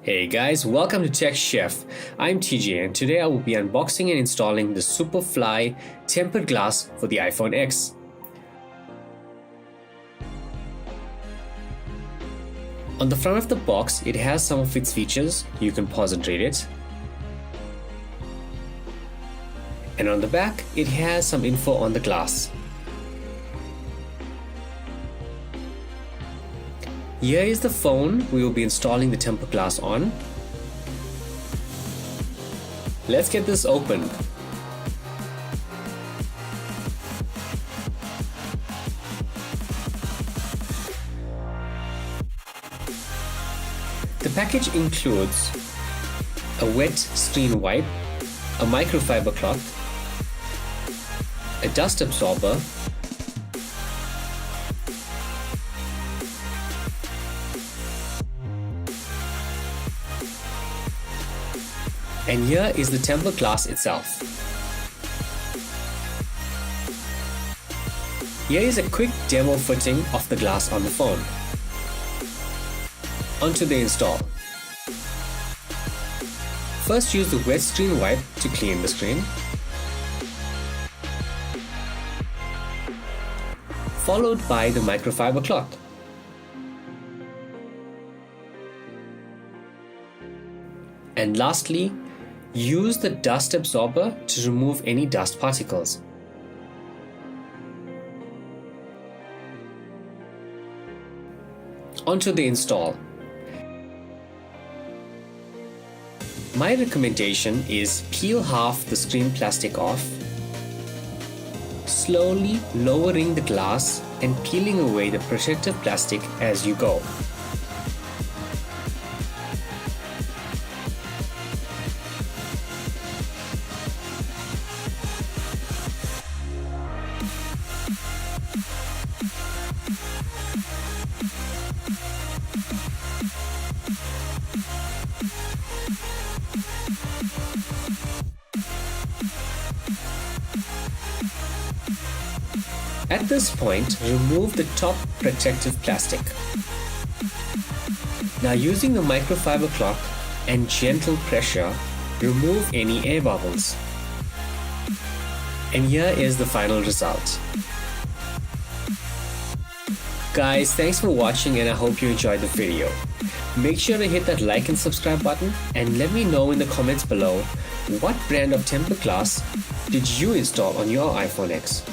Hey guys, welcome to Tech Chef. I'm TJ and today I will be unboxing and installing the Superfly tempered glass for the iPhone X. On the front of the box, it has some of its features. You can pause and read it. And on the back, it has some info on the glass. Here is the phone we will be installing the tempered glass on. Let's get this open. The package includes a wet screen wipe, a microfiber cloth, a dust absorber, and here is the tempered glass itself. Here is a quick demo fitting of the glass on the phone. Onto the install. First, use the wet screen wipe to clean the screen. Followed by the microfiber cloth. And lastly, use the dust absorber to remove any dust particles. Onto the install. My recommendation is peel half the screen plastic off, slowly lowering the glass and peeling away the protective plastic as you go. At this point, remove the top protective plastic. Now, using the microfiber cloth and gentle pressure, remove any air bubbles. And here is the final result. Guys, thanks for watching and I hope you enjoyed the video. Make sure to hit that like and subscribe button and let me know in the comments below what brand of tempered glass did you install on your iPhone X.